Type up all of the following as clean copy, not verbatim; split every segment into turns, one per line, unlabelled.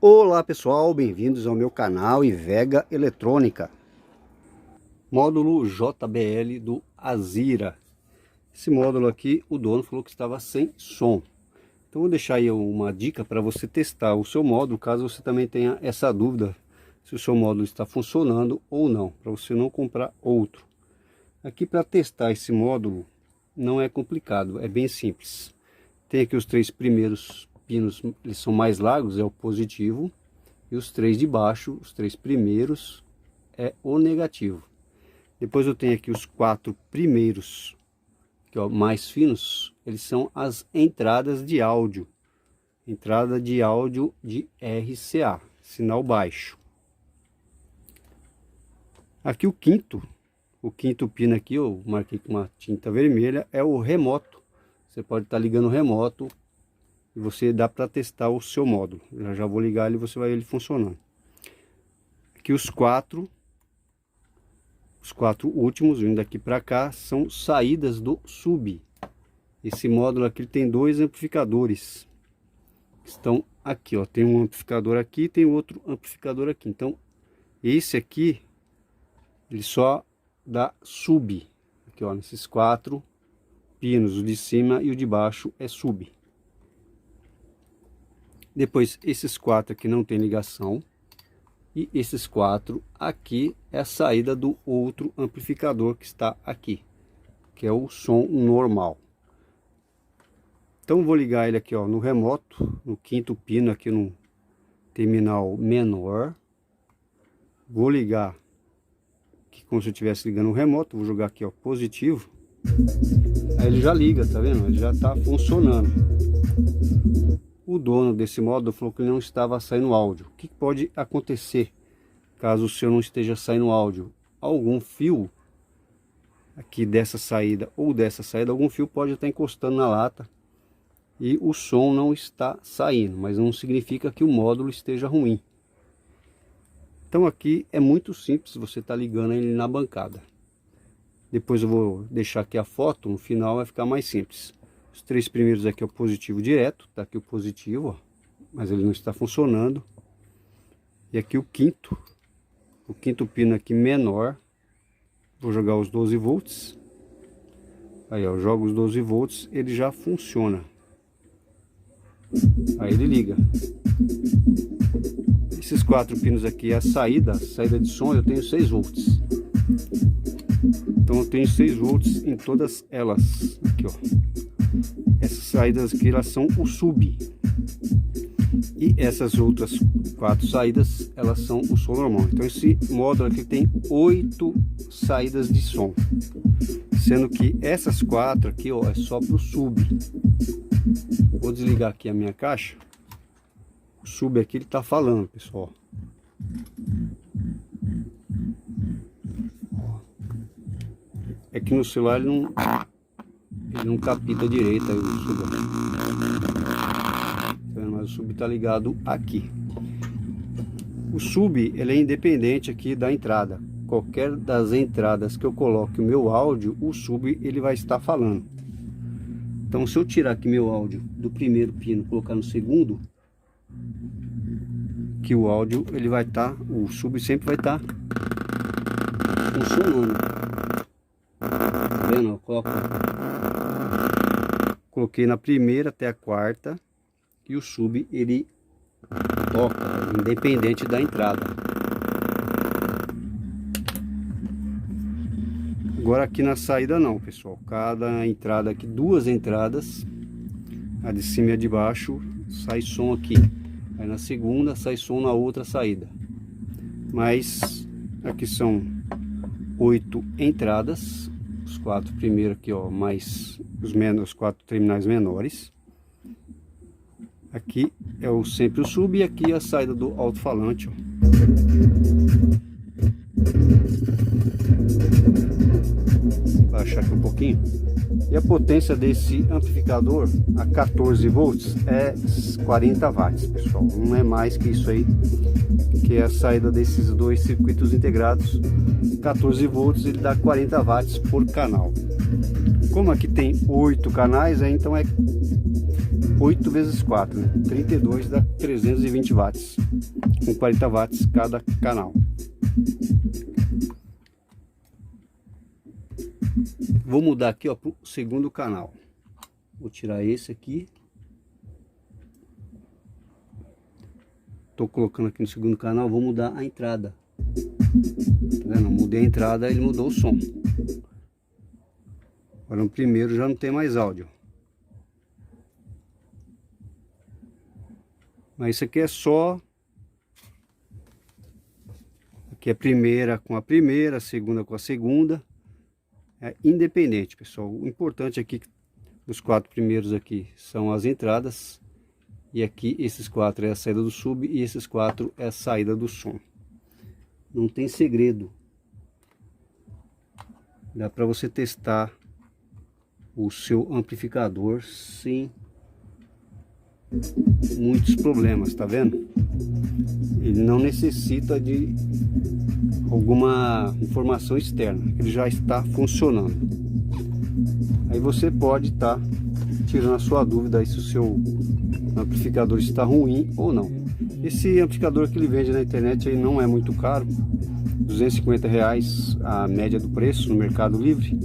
Olá pessoal, bem-vindos ao meu canal Ivega Eletrônica. Módulo JBL do Azira. Esse módulo aqui, o dono falou que estava sem som. Então vou deixar aí uma dica para você testar o seu módulo, caso você também tenha essa dúvida se o seu módulo está funcionando ou não, para você não comprar outro. Aqui para testar esse módulo não é complicado, é bem simples. Tem aqui os três primeiros pinos, eles são mais largos, é o positivo, e os três de baixo, os três primeiros, é o negativo. Depois eu tenho aqui os quatro primeiros, que ó, mais finos, eles são as entradas de áudio. Entrada de áudio de RCA, sinal baixo. Aqui o quinto pino aqui, eu marquei com uma tinta vermelha, é o remoto. Você pode estar ligando o remoto e você dá para testar o seu módulo. Eu já vou ligar ele e você vai ver ele funcionando. Aqui os quatro últimos, vindo daqui para cá, são saídas do sub. Esse módulo aqui tem dois amplificadores. Estão aqui, ó, tem um amplificador aqui, tem outro amplificador aqui. Então, esse aqui, ele só dá sub. Aqui, ó, nesses quatro pinos, o de cima e o de baixo é sub. Depois esses quatro aqui não tem ligação. E esses quatro aqui é a saída do outro amplificador que está aqui, que é o som normal. Então vou ligar ele aqui, ó, no remoto, no quinto pino aqui no terminal menor. Vou ligar aqui como se eu estivesse ligando o remoto, vou jogar aqui, ó, positivo. Aí ele já liga, tá vendo? Ele já está funcionando. O dono desse módulo falou que não estava saindo áudio. O que pode acontecer caso o seu não esteja saindo áudio? Algum fio aqui dessa saída ou dessa saída, algum fio pode estar encostando na lata e o som não está saindo, mas não significa que o módulo esteja ruim. Então aqui é muito simples, você está ligando ele na bancada. Depois eu vou deixar aqui a foto, no final vai ficar mais simples. Os três primeiros aqui é o positivo direto, tá aqui o positivo, ó, mas ele não está funcionando. E aqui o quinto pino aqui menor, vou jogar os 12 volts. Aí, ó, eu jogo os 12 volts, ele já funciona. Aí ele liga. Esses quatro pinos aqui é a saída de som, eu tenho 6 volts. Então eu tenho 6 volts em todas elas, aqui, ó. Essas saídas aqui, elas são o sub. E essas outras 4 saídas, elas são o som normal. Então esse módulo aqui tem 8 saídas de som. Sendo que essas 4 aqui, ó, é só para o sub. Vou desligar aqui a minha caixa. O sub aqui ele tá falando, pessoal. É que no celular ele não capta direito aí o sub. Mas o sub tá ligado aqui. O sub ele é independente aqui da entrada. Qualquer das entradas que eu coloque o meu áudio, o sub ele vai estar falando. Então se eu tirar aqui meu áudio do primeiro pino, colocar no segundo, que o áudio ele vai estar, o sub sempre vai estar funcionando. Tá vendo? Eu coloquei na primeira até a quarta e o sub ele toca, independente da entrada. Agora aqui na saída não, pessoal. Cada entrada aqui, 2 entradas, a de cima e a de baixo, sai som aqui. Aí na segunda sai som na outra saída. Mas aqui são 8 entradas. Os 4 primeiros aqui, ó, mais os 4 terminais menores. Aqui é sempre o sub e aqui a saída do alto-falante, ó. Vou baixar aqui um pouquinho. E a potência desse amplificador a 14 volts é 40 watts, pessoal. Não é mais que isso aí, que é a saída desses dois circuitos integrados. 14 volts ele dá 40 watts por canal. Como aqui tem 8 canais, então é 8 vezes 4, né? 32 dá 320 watts, com 40 watts cada canal. Vou mudar aqui, ó, para o segundo canal. Vou tirar esse aqui. Tô colocando aqui no segundo canal, vou mudar a entrada. Tá vendo? Mudei a entrada, ele mudou o som. Agora no primeiro já não tem mais áudio. Mas isso aqui é só... Aqui é a primeira com a primeira, a segunda com a segunda. É independente, pessoal. O importante aqui, os 4 primeiros aqui são as entradas. E aqui esses 4 é a saída do sub e esses 4 é a saída do som. Não tem segredo. Dá para você testar o seu amplificador sem muitos problemas, tá vendo? Ele não necessita de alguma informação externa, ele já está funcionando. Aí você pode estar tirando a sua dúvida aí se o seu amplificador está ruim ou não. Esse amplificador que ele vende na internet aí não é muito caro, R$250 a média do preço no Mercado Livre.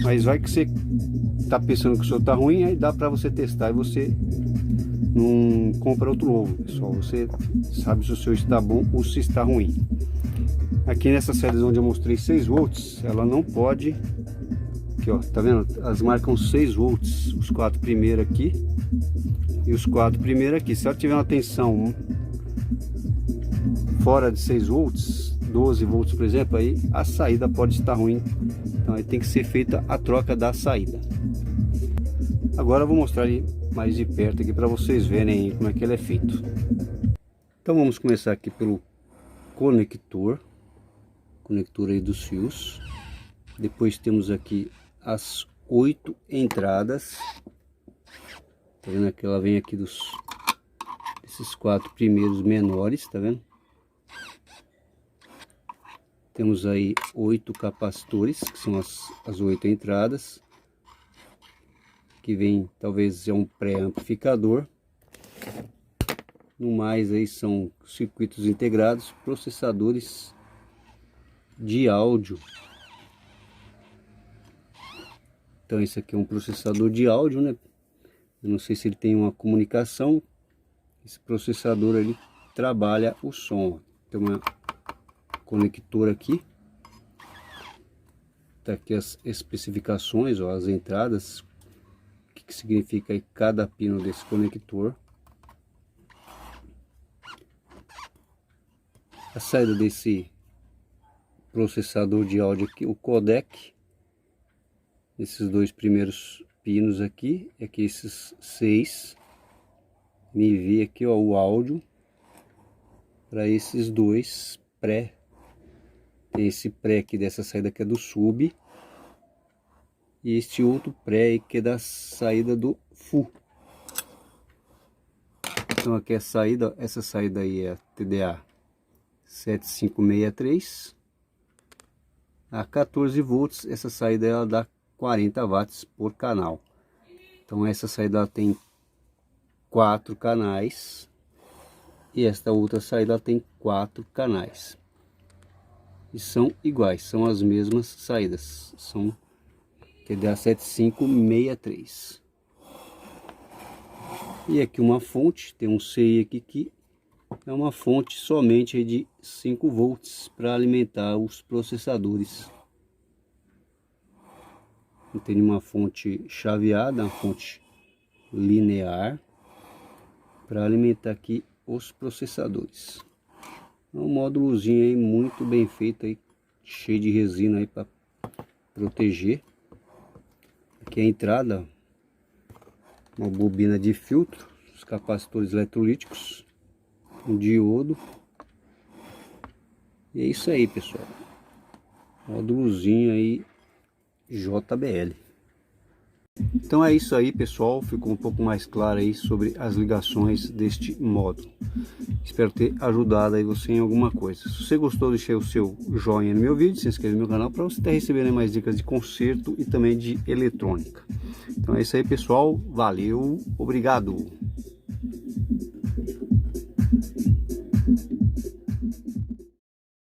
Mas vai que você está pensando que o seu está ruim, aí dá para você testar e você não compra outro novo, pessoal. Você sabe se o seu está bom ou se está ruim. Aqui nessa série onde eu mostrei 6 volts, ela não pode... Aqui, ó, tá vendo? Elas marcam 6 volts, os 4 primeiros aqui e os 4 primeiros aqui. Se ela tiver uma tensão fora de 6 volts, 12 volts, por exemplo, aí a saída pode estar ruim. Então aí tem que ser feita a troca da saída. Agora eu vou mostrar ele mais de perto aqui para vocês verem como é que ele é feito. Então vamos começar aqui pelo conector aí dos fios. Depois temos aqui as 8 entradas. Tá vendo que ela vem aqui desses 4 primeiros menores, tá vendo? Temos aí 8 capacitores, que são as 8 entradas. Que vem, talvez, é um pré-amplificador. No mais aí são circuitos integrados, processadores de áudio. Então esse aqui é um processador de áudio, né? Eu não sei se ele tem uma comunicação. Esse processador ele trabalha o som. Tem uma conector aqui. Tá aqui as especificações, ó, as entradas. O que significa aí cada pino desse conector. A saída desse processador de áudio aqui, o codec. Esses 2 primeiros pinos aqui, e aqui esses 6. Me vi aqui, ó, o áudio para esses 2 pré. Tem esse pré aqui dessa saída que é do sub. E este outro pré aí que é da saída do full. Então aqui é a saída, essa saída aí é a TDA 7563. A 14 volts, essa saída ela dá 40 watts por canal. Então essa saída ela tem 4 canais e esta outra saída ela tem 4 canais e são iguais, são as mesmas saídas, são TDA 7563. E aqui uma fonte, tem um CI aqui que é uma fonte somente de 5 volts para alimentar os processadores. Tem uma fonte chaveada, uma fonte linear para alimentar aqui os processadores. É um módulozinho aí muito bem feito aí, cheio de resina aí para proteger. Aqui é a entrada, uma bobina de filtro, os capacitores eletrolíticos, um diodo. E é isso aí, pessoal. Módulozinho aí JBL. Então é isso aí, pessoal, ficou um pouco mais claro aí sobre as ligações deste módulo. Espero ter ajudado aí você em alguma coisa. Se você gostou, deixe o seu joinha no meu vídeo, se inscreva no meu canal para você estar recebendo mais dicas de conserto e também de eletrônica. Então é isso aí, pessoal, valeu, obrigado!